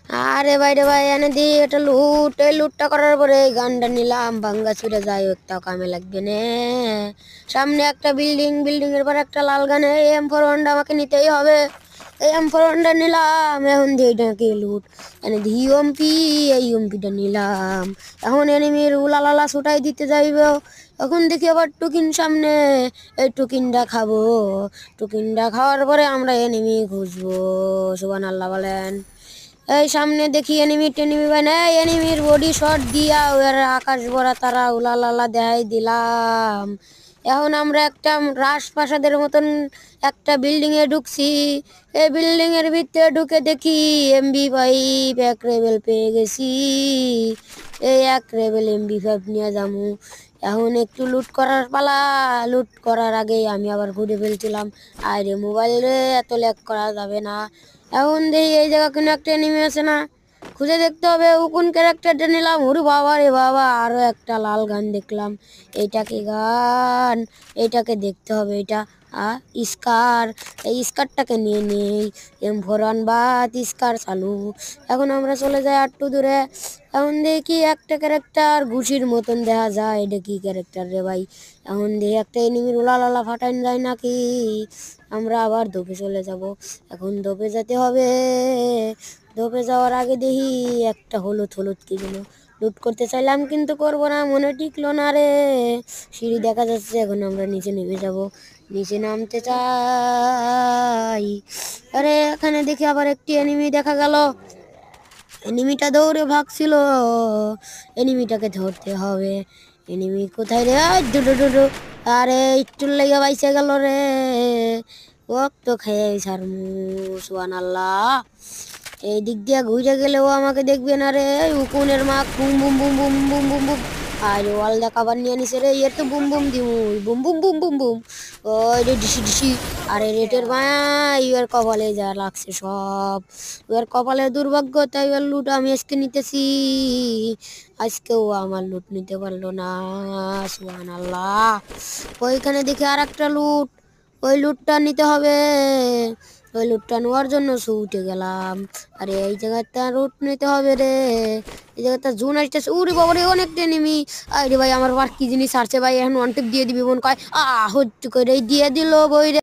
আরে ভাই রে ভাই, এনে দি এটা লুট। এই লুটটা করার পরে এই গানটা নিলাম, ভাঙ্গা চুরে যাই একটাও কামে লাগবে না। সামনে একটা বিল্ডিং, বিল্ডিং এর পর একটা লাল গানে M4 আমাকে নিতেই হবে। এই M4 নিলাম, এখন দিয়ে এটাকে লুট। এনে দি ইউএমপি, এই ইউএমপিটা নিলাম। এখন এনিমির উলালালা ছুটাই দিতে যাইব। এখন দেখি আবার টুকিন সামনে, এই টুকিনটা খাবো। টুকিনটা খাওয়ার পরে আমরা এনিমি খুঁজবো। সুবহানাল্লাহ বলেন। এই সামনে দেখি এনিমি মানে এনিমির বডি শট দিয়া ওর আকাশ ভরা তারা উলালালা দেখাই দিলাম। এখন আমরা একটা রাজপ্রাসাদের মতন একটা বিল্ডিং এ ঢুকছি। এই বিল্ডিং এর ভিতরে ঢুকে দেখি MP5 এক লেভেল পেয়ে গেছি। এই এক লেভেল MP5 নিয়ে যামু। এখন একটু লুট করার পালা। লুট করার আগেই আমি আবার ঘুরে ফেলছিলাম। আরে মোবাইল রে, এত ল্যাগ করা যাবে না। এখন দেখি এই জায়গা কোনো একটা এনিমি আছে না, খুঁজে দেখতে হবে। ও কোন ক্যারেক্টারটা নিলাম, ওরে বাবা রে বাবা, আরো একটা লাল গান দেখলাম। এইটা কি গান? এইটাকে দেখতে হবে। এটা স্কার। এই স্কারটাকে নিয়ে নেই। M4 বাদ, স্কার চালু। এখন আমরা চলে যাই একটু দূরে। এখন দেখি একটা ক্যারেক্টার ঘুষির মতন দেখা যায়। এটা কি ক্যারেক্টার রে ভাই? এখন দেখি একটা এনিমির উলালালা ফাটাইন যায় নাকি। আমরা আবার দোপে চলে যাব। এখন দোপে যেতে হবে। দোপে যাওয়ার আগে দেখি একটা হলুদ হলুদ কি যেন লুট করতে চাইলাম, কিন্তু করবো না, মনে টিকলো না রে। সিঁড়ি দেখা যাচ্ছে, এখন আমরা নিচে নেমে যাব। নিচে নামতে চাই। আরে এখানে দেখি আবার একটি এনিমি দেখা গেল। এনিমিটা দৌড়ে ভাগছিল। এনিমিটাকে ধরতে হবে। এনিমি কোথায় রে? ডুডু। আরে একটু লেগে বাইসে গেল রে। ও তো খেয়ে সারমু। সুবহানাল্লাহ। এই দিক দিয়ে ঘুরে গেলে ও আমাকে দেখবে না রে। উকুনের মা বুম বুম বুম বুম বুম বুম বুম। আর ওয়াল দেখাবার নিয়ে নিছে রে। এর তো বুম বুম দিমু, বুম বুম বুম বুম বুম। ওই রে ডিসি ডিসি। আরে রেটের মায়া, ইয়ের কপালে যা লাগছে সব। এর কপালে দুর্ভাগ্য, তাই এর লুট আমি আজকে নিতেছি। আজকেও আমার লুট নিতে পারলো না। সুবহানাল্লাহ। ওইখানে দেখি আর একটা লুট। ওই লুটটা নিতে হবে। ওই লুটটা নেওয়ার জন্য ছুটে গেলাম। আরে এই জায়গাটা লুট নিতে হবে রে। এই জায়গাটা জুন আসতেছে। উরে বাবারে, অনেক এনিমি। আরে ভাই আমার কি জিনিস আসছে ভাই, এখন ওয়ান টিপ দিয়ে দিবি মন কয়। হচ্ছে করে দিয়ে দিল বই রে।